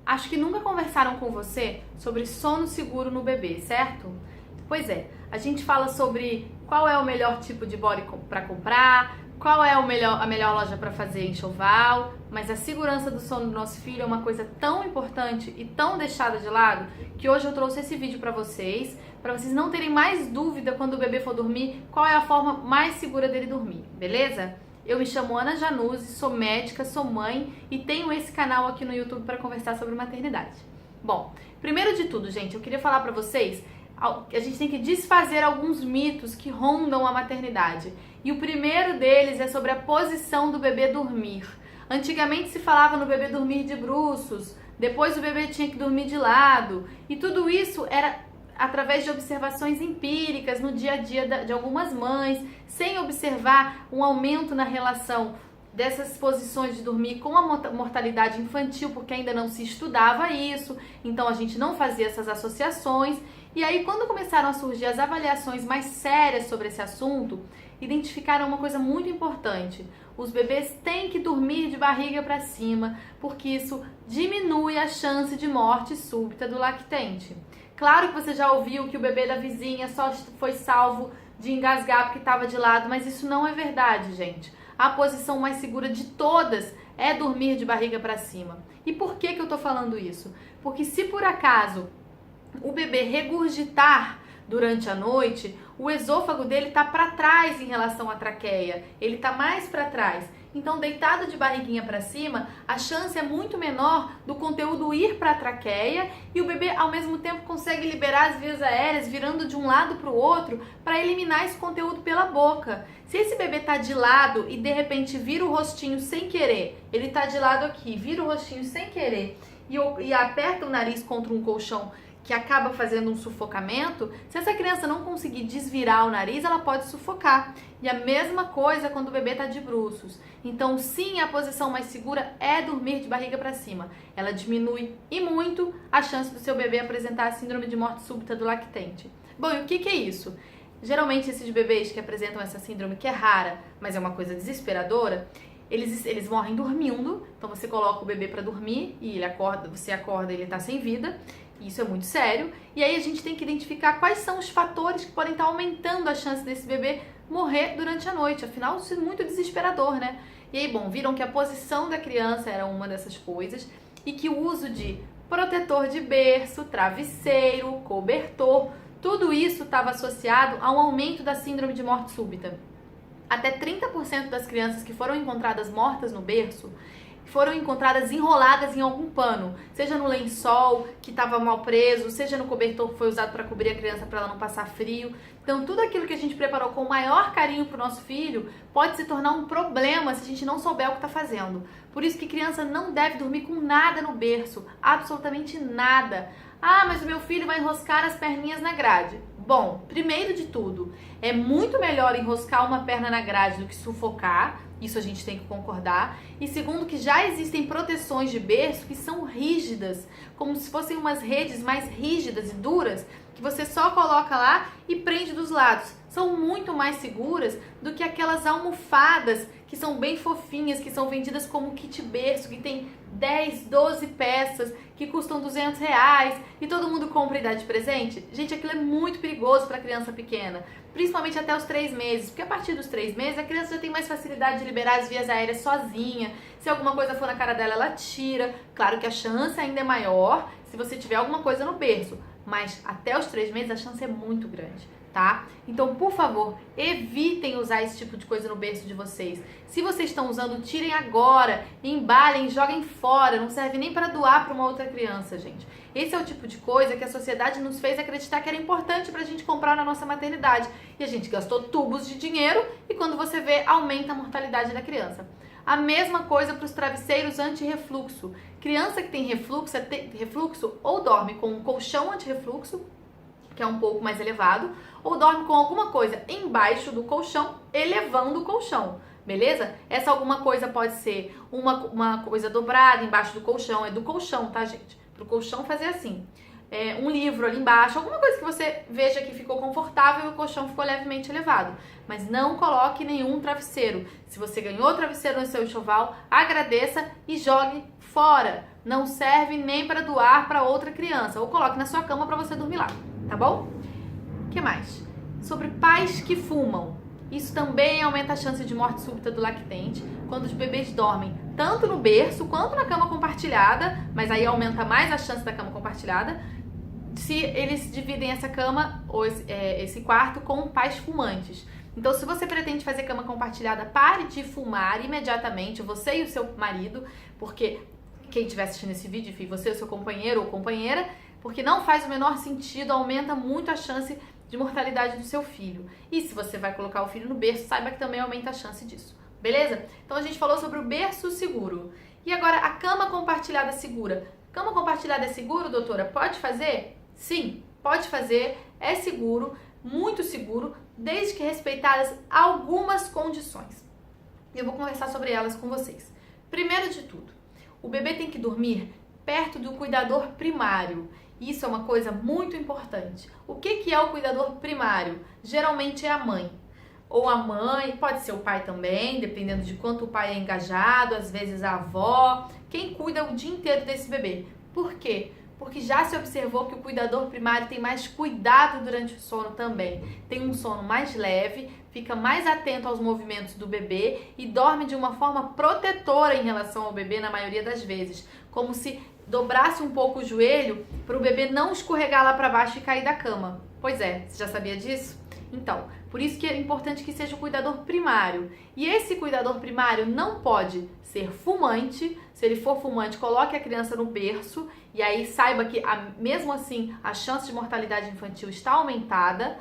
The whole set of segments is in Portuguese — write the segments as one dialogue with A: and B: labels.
A: Acho que nunca conversaram com você sobre sono seguro no bebê, certo? Pois é, a gente fala sobre qual é o melhor tipo de body para comprar, qual é a melhor loja para fazer enxoval, mas a segurança do sono do nosso filho é uma coisa tão importante e tão deixada de lado que hoje eu trouxe esse vídeo para vocês não terem mais dúvida quando o bebê for dormir, qual é a forma mais segura dele dormir, beleza? Eu me chamo Ana Januzzi, sou médica, sou mãe e tenho esse canal aqui no YouTube para conversar sobre maternidade. Bom, primeiro de tudo, gente, eu queria falar para vocês que a gente tem que desfazer alguns mitos que rondam a maternidade. E o primeiro deles é sobre a posição do bebê dormir. Antigamente se falava no bebê dormir de bruços, depois o bebê tinha que dormir de lado, e tudo isso era através de observações empíricas no dia a dia de algumas mães, sem observar um aumento na relação dessas posições de dormir com a mortalidade infantil, porque ainda não se estudava isso, então a gente não fazia essas associações. E aí, quando começaram a surgir as avaliações mais sérias sobre esse assunto, identificaram uma coisa muito importante: os bebês têm que dormir de barriga para cima, porque isso diminui a chance de morte súbita do lactente. Claro que você já ouviu que o bebê da vizinha só foi salvo de engasgar porque estava de lado, mas isso não é verdade, gente. A posição mais segura de todas é dormir de barriga para cima. E por que eu tô falando isso? Porque se por acaso o bebê regurgitar durante a noite, o esôfago dele tá para trás em relação à traqueia, ele tá mais para trás. Então, deitado de barriguinha para cima, a chance é muito menor do conteúdo ir para a traqueia e o bebê ao mesmo tempo consegue liberar as vias aéreas virando de um lado para o outro para eliminar esse conteúdo pela boca. Se esse bebê tá de lado e de repente vira o rostinho sem querer, ele tá de lado aqui, vira o rostinho sem querer e aperta o nariz contra um colchão que acaba fazendo um sufocamento, se essa criança não conseguir desvirar o nariz, ela pode sufocar. E a mesma coisa quando o bebê está de bruços. Então, sim, a posição mais segura é dormir de barriga para cima. Ela diminui e muito a chance do seu bebê apresentar a síndrome de morte súbita do lactente. Bom, e o que é isso? Geralmente, esses bebês que apresentam essa síndrome, que é rara, mas é uma coisa desesperadora, eles morrem dormindo. Então, você coloca o bebê para dormir e você acorda e ele está sem vida. Isso é muito sério. E aí a gente tem que identificar quais são os fatores que podem estar aumentando a chance desse bebê morrer durante a noite. Afinal, isso é muito desesperador, né? E aí, bom, viram que a posição da criança era uma dessas coisas e que o uso de protetor de berço, travesseiro, cobertor, tudo isso estava associado a um aumento da síndrome de morte súbita. Até 30% das crianças que foram encontradas mortas no berço foram encontradas enroladas em algum pano, seja no lençol que estava mal preso, seja no cobertor que foi usado para cobrir a criança para ela não passar frio. Então, tudo aquilo que a gente preparou com o maior carinho para o nosso filho pode se tornar um problema se a gente não souber o que está fazendo. Por isso que criança não deve dormir com nada no berço, absolutamente nada. Ah, mas o meu filho vai enroscar as perninhas na grade. Bom, primeiro de tudo, é muito melhor enroscar uma perna na grade do que sufocar. Isso a gente tem que concordar. E segundo, que já existem proteções de berço que são rígidas, como se fossem umas redes mais rígidas e duras, que você só coloca lá e prende dos lados. São muito mais seguras do que aquelas almofadas que são bem fofinhas, que são vendidas como kit berço, que tem 10, 12 peças, que custam R$200 e todo mundo compra e dá de presente. Gente, aquilo é muito perigoso para criança pequena, principalmente até os 3 meses, porque a partir dos 3 meses a criança já tem mais facilidade de liberar as vias aéreas sozinha. Se alguma coisa for na cara dela, ela tira. Claro que a chance ainda é maior se você tiver alguma coisa no berço, mas até os 3 meses a chance é muito grande, tá? Então, por favor, evitem usar esse tipo de coisa no berço de vocês. Se vocês estão usando, tirem agora, embalem, joguem fora, não serve nem para doar para uma outra criança, gente. Esse é o tipo de coisa que a sociedade nos fez acreditar que era importante pra gente comprar na nossa maternidade. E a gente gastou tubos de dinheiro e quando você vê, aumenta a mortalidade da criança. A mesma coisa para os travesseiros anti-refluxo. Criança que tem refluxo ou dorme com um colchão anti-refluxo, que é um pouco mais elevado, ou dorme com alguma coisa embaixo do colchão, elevando o colchão, beleza? Essa alguma coisa pode ser uma coisa dobrada embaixo do colchão, é do colchão, tá, gente? Pro colchão fazer assim. Um livro ali embaixo, alguma coisa que você veja que ficou confortável e o colchão ficou levemente elevado. Mas não coloque nenhum travesseiro. Se você ganhou travesseiro no seu enxoval, agradeça e jogue fora. não serve nem para doar para outra criança, ou coloque na sua cama para você dormir lá, tá bom? O que mais? Sobre pais que fumam. Isso também aumenta a chance de morte súbita do lactente quando os bebês dormem tanto no berço quanto na cama compartilhada, mas aí aumenta mais a chance da cama compartilhada se eles dividem essa cama ou esse quarto com pais fumantes. Então, se você pretende fazer cama compartilhada, pare de fumar imediatamente, você e o seu marido, porque quem estiver assistindo esse vídeo, enfim, você e o seu companheiro ou companheira, porque não faz o menor sentido, aumenta muito a chance de mortalidade do seu filho. E se você vai colocar o filho no berço, saiba que também aumenta a chance disso, beleza? Então a gente falou sobre o berço seguro. E agora a cama compartilhada segura. Cama compartilhada é seguro, doutora? Pode fazer? Sim, pode fazer, é seguro, muito seguro, desde que respeitadas algumas condições. E eu vou conversar sobre elas com vocês. Primeiro de tudo, o bebê tem que dormir perto do cuidador primário. Isso é uma coisa muito importante. O que é o cuidador primário? Geralmente é a mãe. Ou a mãe, pode ser o pai também, dependendo de quanto o pai é engajado, às vezes a avó. Quem cuida o dia inteiro desse bebê. Por quê? Porque já se observou que o cuidador primário tem mais cuidado durante o sono também. Tem um sono mais leve, fica mais atento aos movimentos do bebê e dorme de uma forma protetora em relação ao bebê na maioria das vezes. Como se dobrasse um pouco o joelho para o bebê não escorregar lá para baixo e cair da cama. Pois é, você já sabia disso? Então, por isso que é importante que seja o cuidador primário. E esse cuidador primário não pode ser fumante. Se ele for fumante, coloque a criança no berço e aí saiba que mesmo assim a chance de mortalidade infantil está aumentada.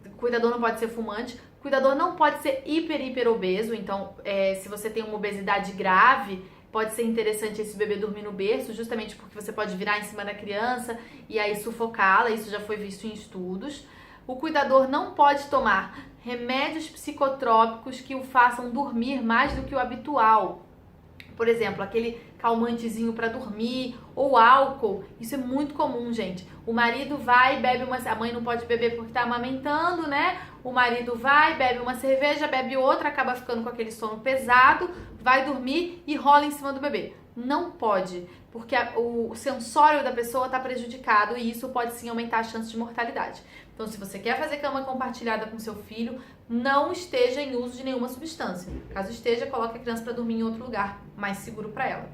A: O cuidador não pode ser fumante. O cuidador não pode ser hiper obeso. Então, se você tem uma obesidade grave, pode ser interessante esse bebê dormir no berço, justamente porque você pode virar em cima da criança e aí sufocá-la. Isso já foi visto em estudos. O cuidador não pode tomar remédios psicotrópicos que o façam dormir mais do que o habitual. Por exemplo, aquele calmantezinho para dormir ou álcool. Isso é muito comum, gente. O marido vai e bebe a mãe não pode beber porque está amamentando, né? O marido vai, bebe uma cerveja, bebe outra, acaba ficando com aquele sono pesado, vai dormir e rola em cima do bebê. Não pode, porque o sensório da pessoa está prejudicado e isso pode sim aumentar a chance de mortalidade. Então, se você quer fazer cama compartilhada com seu filho, não esteja em uso de nenhuma substância. Caso esteja, coloque a criança para dormir em outro lugar mais seguro para ela.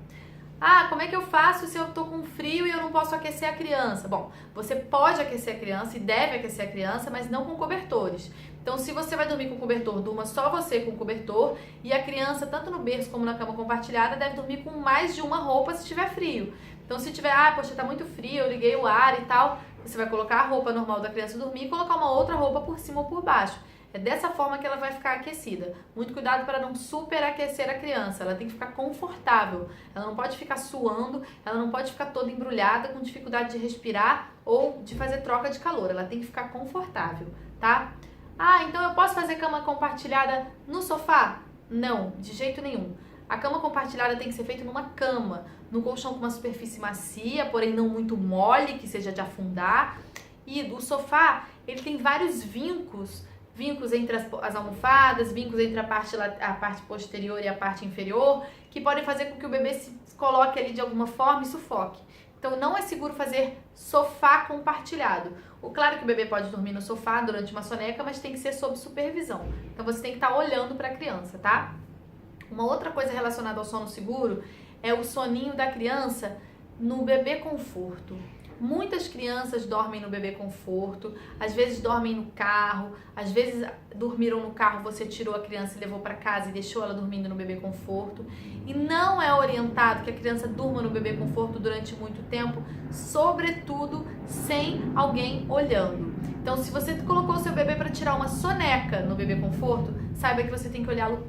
A: Ah, como é que eu faço se eu tô com frio e eu não posso aquecer a criança? Bom, você pode aquecer a criança e deve aquecer a criança, mas não com cobertores. Então, se você vai dormir com cobertor, durma só você com cobertor e a criança, tanto no berço como na cama compartilhada, deve dormir com mais de uma roupa se tiver frio. Então, se tiver, poxa, tá muito frio, eu liguei o ar e tal, você vai colocar a roupa normal da criança dormir e colocar uma outra roupa por cima ou por baixo. É dessa forma que ela vai ficar aquecida. Muito cuidado para não superaquecer a criança. Ela tem que ficar confortável. Ela não pode ficar suando, ela não pode ficar toda embrulhada, com dificuldade de respirar ou de fazer troca de calor. Ela tem que ficar confortável, tá? Então eu posso fazer cama compartilhada no sofá? Não, de jeito nenhum. A cama compartilhada tem que ser feita numa cama, num colchão com uma superfície macia, porém não muito mole, que seja de afundar. E o sofá, ele tem vários vincos entre as almofadas, vincos entre a parte posterior e a parte inferior, que podem fazer com que o bebê se coloque ali de alguma forma e sufoque. Então não é seguro fazer sofá compartilhado. Claro que o bebê pode dormir no sofá durante uma soneca, mas tem que ser sob supervisão. Então você tem que estar olhando para a criança, tá? Uma outra coisa relacionada ao sono seguro é o soninho da criança no bebê conforto. Muitas crianças dormem no bebê conforto, às vezes dormem no carro, às vezes dormiram no carro, você tirou a criança e levou para casa e deixou ela dormindo no bebê conforto. E não é orientado que a criança durma no bebê conforto durante muito tempo, sobretudo sem alguém olhando. Então, se você colocou o seu bebê para tirar uma soneca no bebê conforto, saiba que você tem que olhá-lo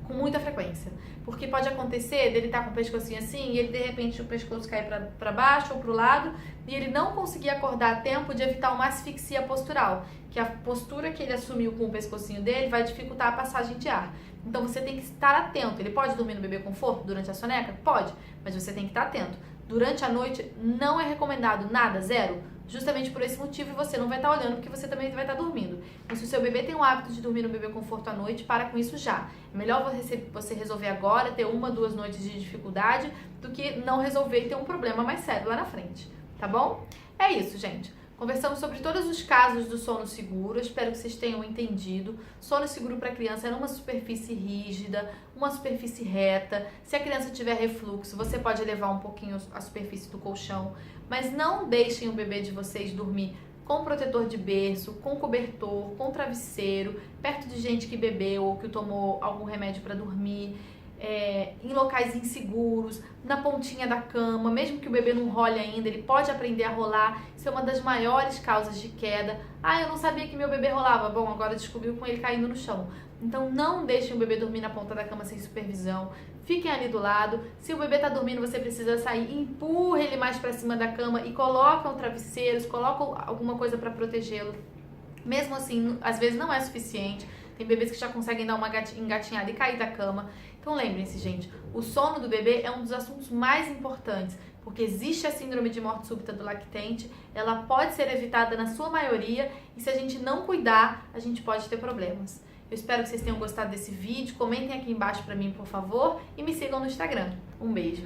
A: com muita frequência, porque pode acontecer dele estar com o pescocinho assim e ele de repente o pescoço cair para baixo ou para o lado e ele não conseguir acordar a tempo de evitar uma asfixia postural, que a postura que ele assumiu com o pescocinho dele vai dificultar a passagem de ar. Então você tem que estar atento. Ele pode dormir no bebê conforto durante a soneca? Pode, mas você tem que estar atento. Durante a noite não é recomendado nada, zero. justamente por esse motivo, e você não vai estar olhando porque você também vai estar dormindo. Então, se o seu bebê tem o hábito de dormir no bebê conforto à noite, para com isso já. É melhor você resolver agora, ter 1, 2 noites de dificuldade, do que não resolver e ter um problema mais sério lá na frente, tá bom? É isso, gente. Conversamos sobre todos os casos do sono seguro, espero que vocês tenham entendido. Sono seguro para criança é numa superfície rígida, uma superfície reta. Se a criança tiver refluxo, você pode elevar um pouquinho a superfície do colchão, mas não deixem o bebê de vocês dormir com protetor de berço, com cobertor, com travesseiro, perto de gente que bebeu ou que tomou algum remédio para dormir. Em locais inseguros, na pontinha da cama, mesmo que o bebê não role ainda, ele pode aprender a rolar. Isso é uma das maiores causas de queda. Ah, eu não sabia que meu bebê rolava. Bom, agora descobriu com ele caindo no chão. Então não deixem o bebê dormir na ponta da cama sem supervisão. Fiquem ali do lado. Se o bebê tá dormindo, você precisa sair, empurra ele mais para cima da cama e coloca travesseiros, coloca alguma coisa para protegê-lo. Mesmo assim, às vezes não é suficiente. Tem bebês que já conseguem dar uma engatinhada e cair da cama. Então lembrem-se, gente, o sono do bebê é um dos assuntos mais importantes, porque existe a síndrome de morte súbita do lactente, ela pode ser evitada na sua maioria, e se a gente não cuidar, a gente pode ter problemas. Eu espero que vocês tenham gostado desse vídeo, comentem aqui embaixo pra mim, por favor, e me sigam no Instagram. Um beijo!